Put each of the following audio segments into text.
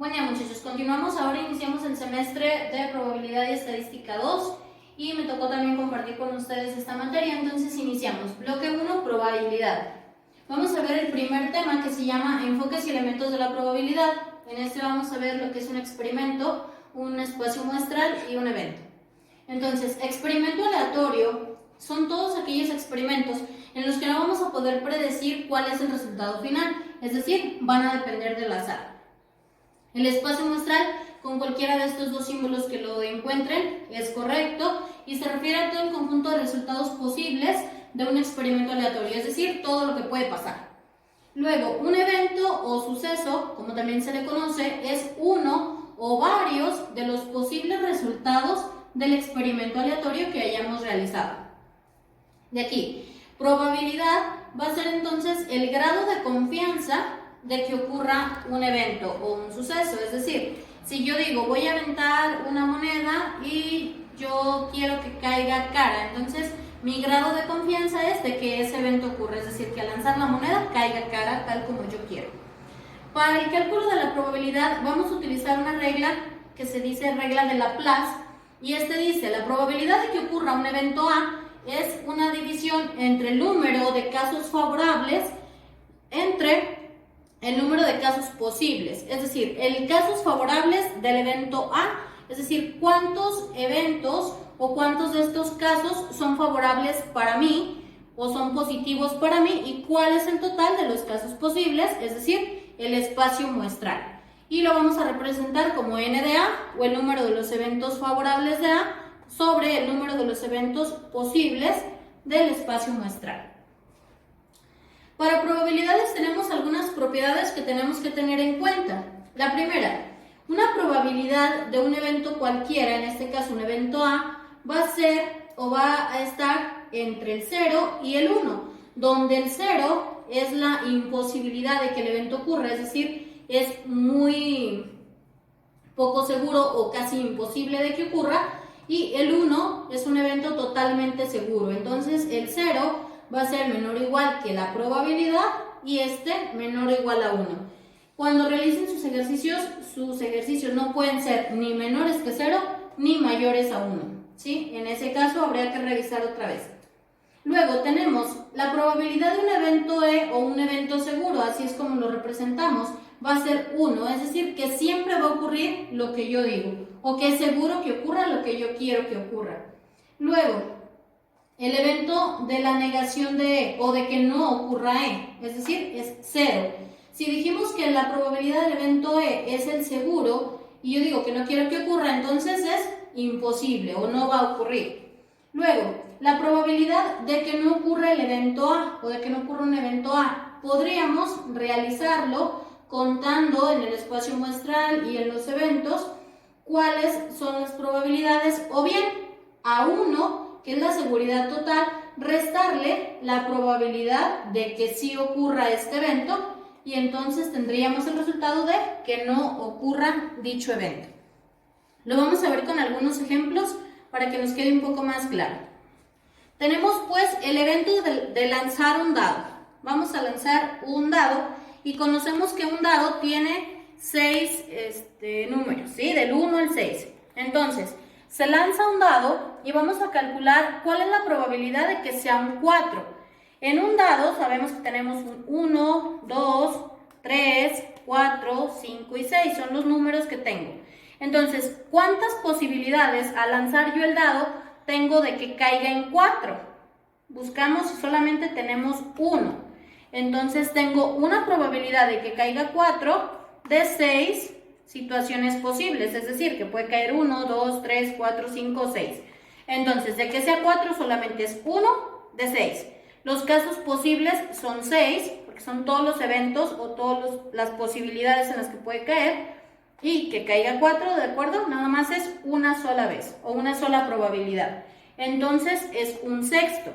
Buen día, muchachos, continuamos. Ahora iniciamos el semestre de Probabilidad y Estadística 2 y me tocó también compartir con ustedes esta materia, entonces iniciamos. Bloque 1, probabilidad. Vamos a ver el primer tema que se llama enfoques y elementos de la probabilidad. En este vamos a ver lo que es un experimento, un espacio muestral y un evento. Entonces, experimento aleatorio son todos aquellos experimentos en los que no vamos a poder predecir cuál es el resultado final, es decir, van a depender del azar. El espacio muestral, con cualquiera de estos dos símbolos que lo encuentren, es correcto y se refiere a todo el conjunto de resultados posibles de un experimento aleatorio, es decir, todo lo que puede pasar. Luego, un evento o suceso, como también se le conoce, es uno o varios de los posibles resultados del experimento aleatorio que hayamos realizado. De aquí, probabilidad va a ser entonces el grado de confianza de que ocurra un evento o un suceso. Es decir, si yo digo voy a aventar una moneda y yo quiero que caiga cara, entonces mi grado de confianza es de que ese evento ocurra, es decir, que al lanzar la moneda caiga cara tal como yo quiero. Para el cálculo de la probabilidad vamos a utilizar una regla que se dice regla de Laplace y dice la probabilidad de que ocurra un evento A es una división entre el número de casos favorables entre el número de casos posibles, es decir, el casos favorables del evento A, es decir, cuántos eventos o cuántos de estos casos son favorables para mí o son positivos para mí y cuál es el total de los casos posibles, es decir, el espacio muestral. Y lo vamos a representar como n de A o el número de los eventos favorables de A sobre el número de los eventos posibles del espacio muestral. Para probabilidades tenemos algunas propiedades que tenemos que tener en cuenta. La primera, una probabilidad de un evento cualquiera, en este caso un evento A, va a ser o va a estar entre el 0 y el 1, donde el 0 es la imposibilidad de que el evento ocurra, es decir, es muy poco seguro o casi imposible de que ocurra, y el 1 es un evento totalmente seguro. Entonces el 0 va a ser menor o igual que la probabilidad y menor o igual a 1. Cuando realicen sus ejercicios no pueden ser ni menores que 0 ni mayores a 1, ¿sí? En ese caso habría que revisar otra vez. Luego tenemos la probabilidad de un evento E o un evento seguro, así es como lo representamos, va a ser 1, es decir, que siempre va a ocurrir lo que yo digo, o que es seguro que ocurra lo que yo quiero que ocurra. Luego, el evento de la negación de E o de que no ocurra E, es decir, es 0. Si dijimos que la probabilidad del evento E es el seguro y yo digo que no quiero que ocurra, entonces es imposible o no va a ocurrir. Luego, la probabilidad de que no ocurra el evento A o de que no ocurra un evento A, podríamos realizarlo contando en el espacio muestral y en los eventos cuáles son las probabilidades, o bien a 1, que es la seguridad total, restarle la probabilidad de que sí ocurra este evento y entonces tendríamos el resultado de que no ocurra dicho evento. Lo vamos a ver con algunos ejemplos para que nos quede un poco más claro. Tenemos pues el evento de lanzar un dado. Vamos a lanzar un dado y conocemos que un dado tiene 6 números, ¿sí? Del 1 al 6. Entonces, se lanza un dado y vamos a calcular cuál es la probabilidad de que sea un 4. En un dado sabemos que tenemos un 1, 2, 3, 4, 5 y 6. Son los números que tengo. Entonces, ¿cuántas posibilidades al lanzar yo el dado tengo de que caiga en 4? Buscamos si solamente tenemos 1. Entonces, tengo una probabilidad de que caiga 4 de 6 situaciones posibles, es decir, que puede caer 1, 2, 3, 4, 5, 6. Entonces, de que sea 4 solamente es 1 de 6. Los casos posibles son 6, porque son todos los eventos o todas las posibilidades en las que puede caer, y que caiga 4, ¿de acuerdo? Nada más es una sola vez o una sola probabilidad. Entonces, es un sexto.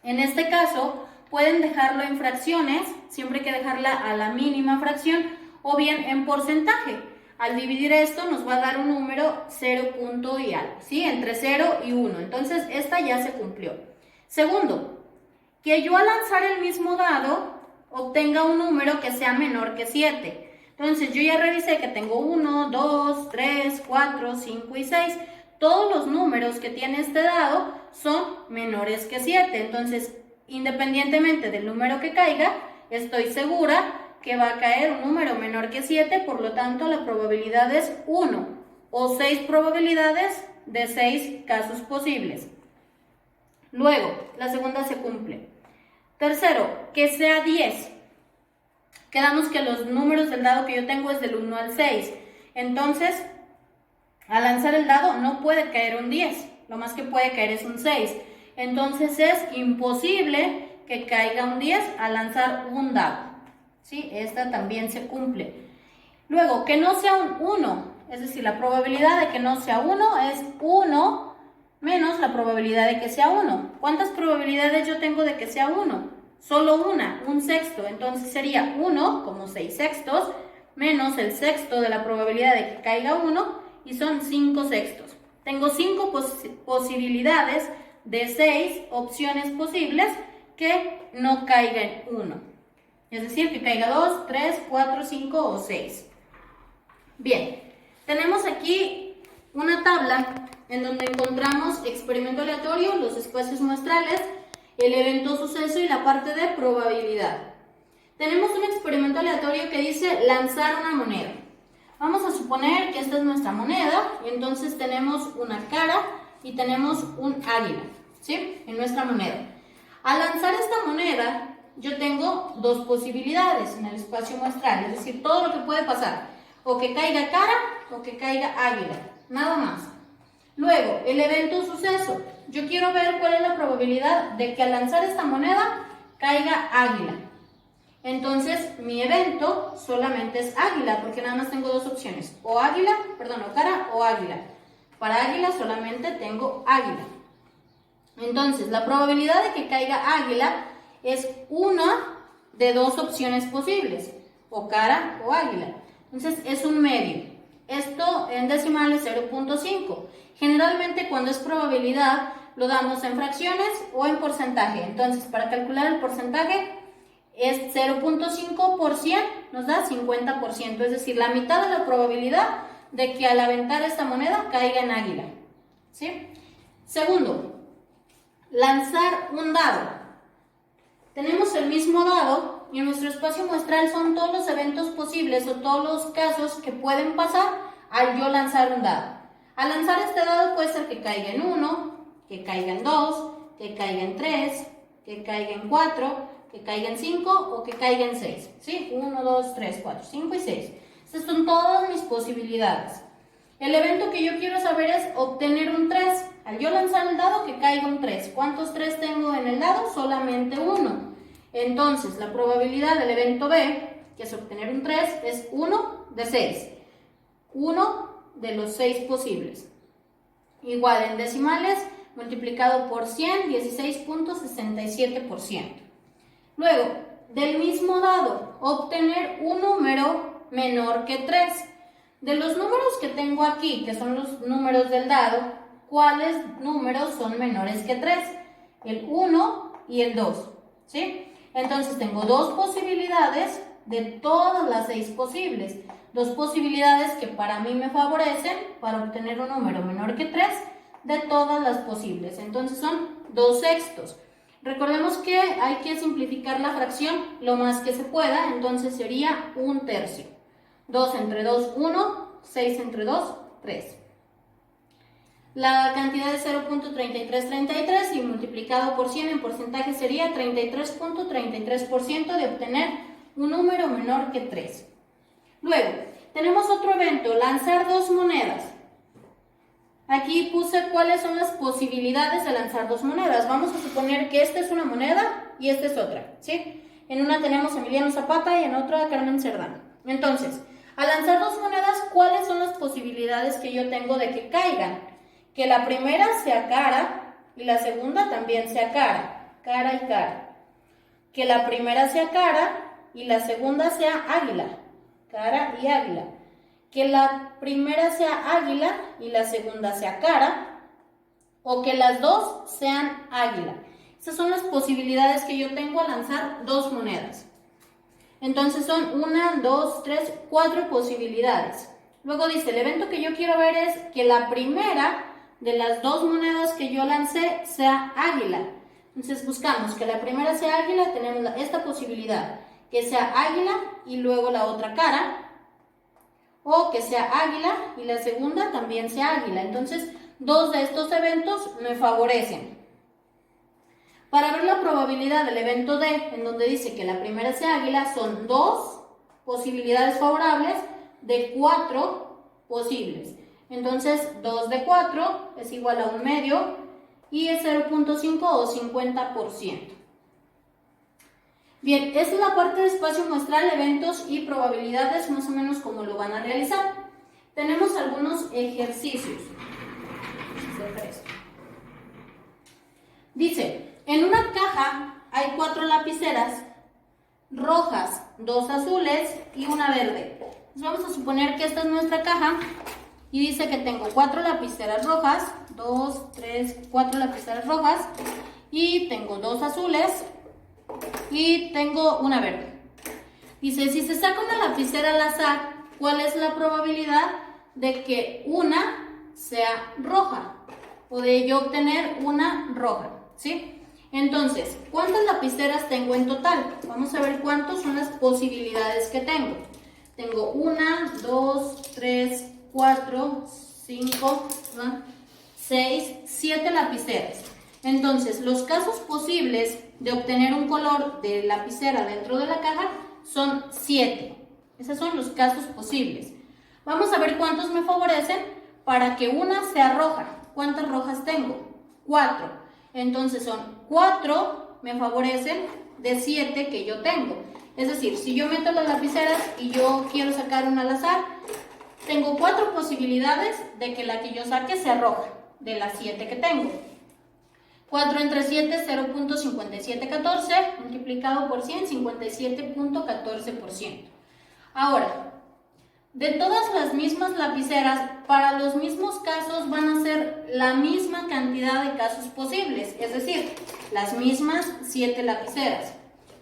En este caso, pueden dejarlo en fracciones, siempre hay que dejarla a la mínima fracción, o bien en porcentaje. Al dividir esto nos va a dar un número 0 punto y algo, ¿sí? Entre 0 y 1. Entonces, esta ya se cumplió. Segundo, que yo al lanzar el mismo dado obtenga un número que sea menor que 7. Entonces yo ya revisé que tengo 1, 2, 3, 4, 5 y 6. Todos los números que tiene este dado son menores que 7. Entonces, independientemente del número que caiga, estoy segura que va a caer un número menor que 7, por lo tanto la probabilidad es 1 o 6 probabilidades de 6 casos posibles. Luego, la segunda se cumple. Tercero, que sea 10. Quedamos que los números del dado que yo tengo es del 1 al 6. Entonces, al lanzar el dado no puede caer un 10. Lo más que puede caer es un 6. Entonces es imposible que caiga un 10 al lanzar un dado. ¿Sí? Esta también se cumple. Luego, que no sea un 1. Es decir, la probabilidad de que no sea 1 es 1 menos la probabilidad de que sea 1. ¿Cuántas probabilidades yo tengo de que sea 1? Solo una, un sexto. Entonces sería 1, como 6 sextos, menos el sexto de la probabilidad de que caiga 1, y son 5 sextos. Tengo 5 posibilidades de 6 opciones posibles que no caiga en 1. Es decir, que caiga 2, 3, 4, 5 o 6. Bien, tenemos aquí una tabla en donde encontramos experimento aleatorio, los espacios muestrales, el evento suceso y la parte de probabilidad. Tenemos un experimento aleatorio que dice lanzar una moneda. Vamos a suponer que esta es nuestra moneda, y entonces tenemos una cara y tenemos un águila, ¿sí? En nuestra moneda. Al lanzar esta moneda, yo tengo dos posibilidades en el espacio muestral, es decir, todo lo que puede pasar, o que caiga cara o que caiga águila, nada más. Luego, el evento suceso. Yo quiero ver cuál es la probabilidad de que al lanzar esta moneda caiga águila. Entonces, mi evento solamente es águila, porque nada más tengo dos opciones, o cara o águila. Para águila solamente tengo águila. Entonces, la probabilidad de que caiga águila es una de dos opciones posibles, o cara o águila. Entonces, es un medio. Esto en decimal es 0.5. Generalmente cuando es probabilidad lo damos en fracciones o en porcentaje. Entonces, para calcular el porcentaje es 0.5 por 100, nos da 50%. Es decir, la mitad de la probabilidad de que al aventar esta moneda caiga en águila. ¿Sí? Segundo, lanzar un dado. Tenemos el mismo dado y en nuestro espacio muestral son todos los eventos posibles o todos los casos que pueden pasar al yo lanzar un dado. Al lanzar este dado puede ser que caiga en 1, que caiga en 2, que caiga en 3, que caiga en 4, que caiga en 5 o que caiga en 6. ¿Sí? 1, 2, 3, 4, 5 y 6. Estas son todas mis posibilidades. El evento que yo quiero saber es obtener un 3. Al yo lanzar el dado, que caiga un 3. ¿Cuántos 3 tengo en el dado? Solamente uno. Entonces, la probabilidad del evento B, que es obtener un 3, es 1 de 6. 1 de los 6 posibles. Igual en decimales, multiplicado por 100, 16.67%. Luego, del mismo dado, obtener un número menor que 3. De los números que tengo aquí, que son los números del dado, ¿cuáles números son menores que 3? El 1 y el 2, ¿sí? Entonces tengo dos posibilidades de todas las 6 posibles. Dos posibilidades que para mí me favorecen para obtener un número menor que 3 de todas las posibles. Entonces son 2 sextos. Recordemos que hay que simplificar la fracción lo más que se pueda, entonces sería 1/3. 2 entre 2, 1, 6 entre 2, 3. La cantidad es 0.3333 y multiplicado por 100 en porcentaje sería 33.33% de obtener un número menor que 3. Luego, tenemos otro evento, lanzar dos monedas. Aquí puse cuáles son las posibilidades de lanzar dos monedas. Vamos a suponer que esta es una moneda y esta es otra, ¿sí? En una tenemos a Emiliano Zapata y en otra a Carmen Cerdán. Entonces, al lanzar dos monedas, ¿cuáles son las posibilidades que yo tengo de que caigan? Que la primera sea cara y la segunda también sea cara, cara y cara. Que la primera sea cara y la segunda sea águila, cara y águila. Que la primera sea águila y la segunda sea cara, o que las dos sean águila. Esas son las posibilidades que yo tengo al lanzar dos monedas. Entonces son 1, 2, 3, 4 posibilidades. Luego dice, el evento que yo quiero ver es que la primera de las dos monedas que yo lancé sea águila. Entonces buscamos que la primera sea águila, tenemos esta posibilidad, que sea águila y luego la otra cara, o que sea águila y la segunda también sea águila. Entonces, dos de estos eventos me favorecen. Para ver la probabilidad del evento D, en donde dice que la primera sea águila, son 2 posibilidades favorables de 4 posibles. Entonces, 2 de 4 es igual a 1 medio y es 0.5 o 50%. Bien, esta es la parte de espacio muestral, eventos y probabilidades, más o menos como lo van a realizar. Tenemos algunos ejercicios. Dice, en una caja hay 4 lapiceras rojas, 2 azules y una verde. Entonces vamos a suponer que esta es nuestra caja y dice que tengo 4 lapiceras rojas, 2, 3, 4 lapiceras rojas y tengo 2 azules y tengo una verde. Dice, si se saca una lapicera al azar, ¿cuál es la probabilidad de que una sea roja? O de yo obtener una roja, ¿sí? Entonces, ¿cuántas lapiceras tengo en total? Vamos a ver cuántas son las posibilidades que tengo. Tengo 1, 2, 3, 4, 5, 6, 7 lapiceras. Entonces, los casos posibles de obtener un color de lapicera dentro de la caja son 7. Esos son los casos posibles. Vamos a ver cuántos me favorecen para que una sea roja. ¿Cuántas rojas tengo? 4. Entonces son 4 me favorecen de 7 que yo tengo. Es decir, si yo meto las lapiceras y yo quiero sacar una al azar, tengo 4 posibilidades de que la que yo saque sea roja, de las 7 que tengo. 4 entre 7, 0.5714, multiplicado por 100, 57.14%. Ahora, de todas las mismas lapiceras, para los mismos casos van a ser la misma cantidad de casos posibles, es decir, las mismas 7 lapiceras.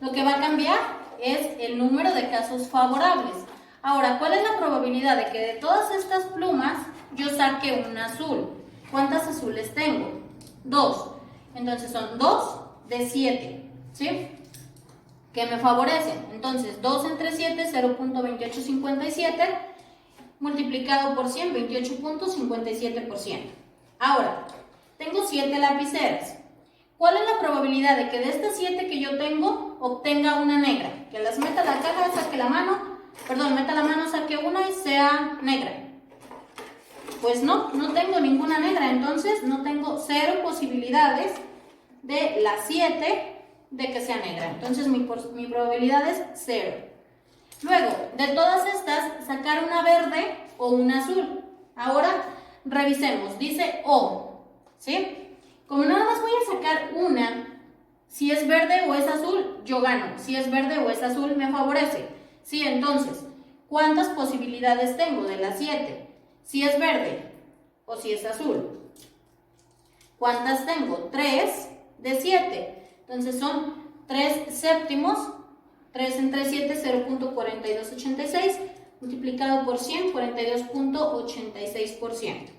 Lo que va a cambiar es el número de casos favorables. Ahora, ¿cuál es la probabilidad de que de todas estas plumas yo saque un azul? ¿Cuántas azules tengo? 2. Entonces son 2 de 7, ¿sí? Que me favorecen. Entonces 2 entre 7, 0.2857, multiplicado por 100, 28.57%. Ahora, tengo 7 lapiceras. ¿Cuál es la probabilidad de que de estas 7 que yo tengo, obtenga una negra? Que las meta a la caja, saque la mano, meta la mano, saque una y sea negra. Pues no tengo ninguna negra, entonces no tengo 0 posibilidades de las 7 de que sea negra. Entonces mi probabilidad es 0. Luego, de todas estas, sacar una verde o una azul. Ahora, revisemos. Dice O, ¿sí? Como nada más voy a sacar una, si es verde o es azul, yo gano. Si es verde o es azul, me favorece. Sí, entonces, ¿cuántas posibilidades tengo de las 7? Si es verde o si es azul. ¿Cuántas tengo? 3 de 7. Entonces son 3 séptimos. 3 entre 7, 0.4286. Multiplicado por 100, 42.86%.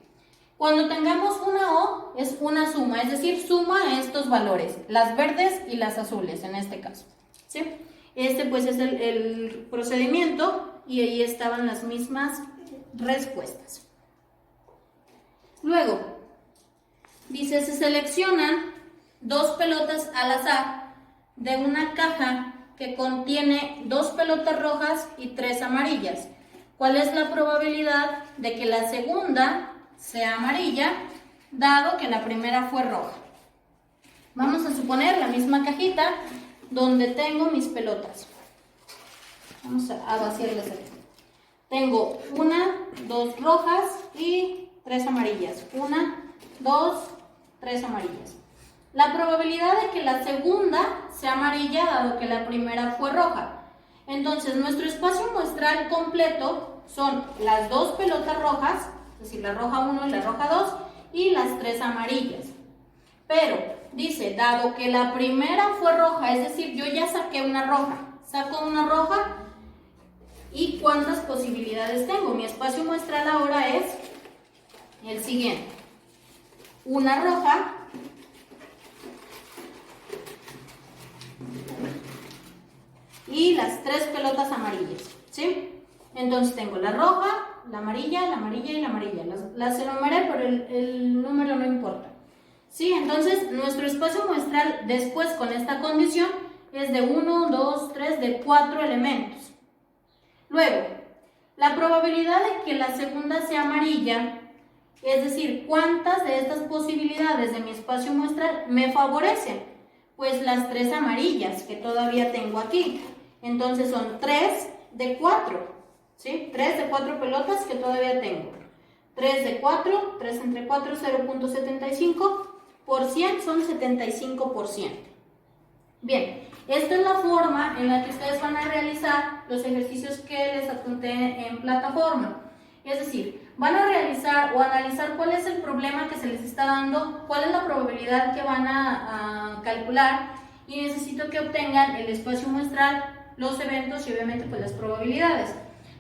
Cuando tengamos una O, es una suma. Es decir, suma estos valores. Las verdes y las azules, en este caso, ¿sí? Este pues es el procedimiento y ahí estaban las mismas respuestas. Luego, dice, se seleccionan 2 pelotas al azar de una caja que contiene 2 pelotas rojas y 3 amarillas. ¿Cuál es la probabilidad de que la segunda sea amarilla, dado que la primera fue roja? Vamos a suponer la misma cajita donde tengo mis pelotas. Vamos a vaciarlas aquí. Tengo 1, 2 rojas y 3 amarillas. 1, 2, 3 amarillas. La probabilidad de que la segunda sea amarilla, dado que la primera fue roja. Entonces, nuestro espacio muestral completo son las 2 pelotas rojas, es decir, la roja 1 y la roja 2, y las 3 amarillas. Pero, dice, dado que la primera fue roja, es decir, yo ya saqué una roja, saco una roja y cuántas posibilidades tengo. Mi espacio muestral ahora es el siguiente. Una roja y las 3 pelotas amarillas, ¿sí? Entonces tengo la roja, la amarilla, la amarilla y la amarilla. Las enumeré, pero el número no importa. ¿Sí? Entonces nuestro espacio muestral después con esta condición es de 1, 2, 3, de 4 elementos. Luego, la probabilidad de que la segunda sea amarilla, es decir, ¿cuántas de estas posibilidades de mi espacio muestral me favorecen? Pues las 3 amarillas que todavía tengo aquí. Entonces son 3 de 4, ¿sí? 3 de 4 pelotas que todavía tengo. 3 de 4, 3 entre 4, 0.75, por 100 son 75%. Bien, esta es la forma en la que ustedes van a realizar los ejercicios que les adjunté en plataforma. Es decir, van a realizar o analizar cuál es el problema que se les está dando, cuál es la probabilidad que van a calcular y necesito que obtengan el espacio muestral, los eventos y obviamente pues las probabilidades.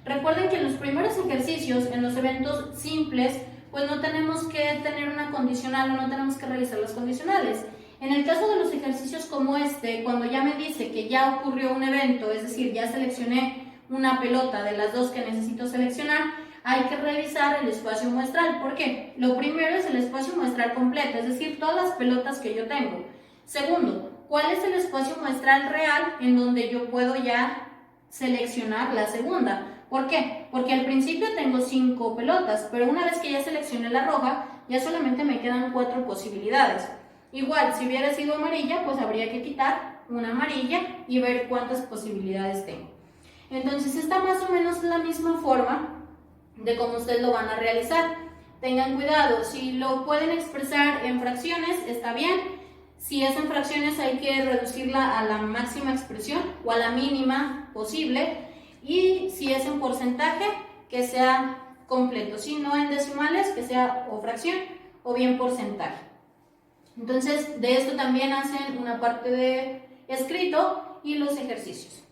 Recuerden que en los primeros ejercicios, en los eventos simples, pues no tenemos que tener una condicional o no tenemos que realizar las condicionales. En el caso de los ejercicios como este, cuando ya me dice que ya ocurrió un evento, es decir, ya seleccioné una pelota de las 2 que necesito seleccionar, hay que revisar el espacio muestral. ¿Por qué? Lo primero es el espacio muestral completo, es decir, todas las pelotas que yo tengo. Segundo, ¿cuál es el espacio muestral real en donde yo puedo ya seleccionar la segunda? ¿Por qué? Porque al principio tengo 5 pelotas, pero una vez que ya seleccioné la roja, ya solamente me quedan 4 posibilidades. Igual, si hubiera sido amarilla, pues habría que quitar una amarilla y ver cuántas posibilidades tengo. Entonces, esta más o menos es la misma forma de cómo ustedes lo van a realizar. Tengan cuidado, si lo pueden expresar en fracciones, está bien. Si es en fracciones, hay que reducirla a la máxima expresión o a la mínima posible. Y si es en porcentaje, que sea completo. Si no en decimales, que sea o fracción o bien porcentaje. Entonces, de esto también hacen una parte de escrito y los ejercicios.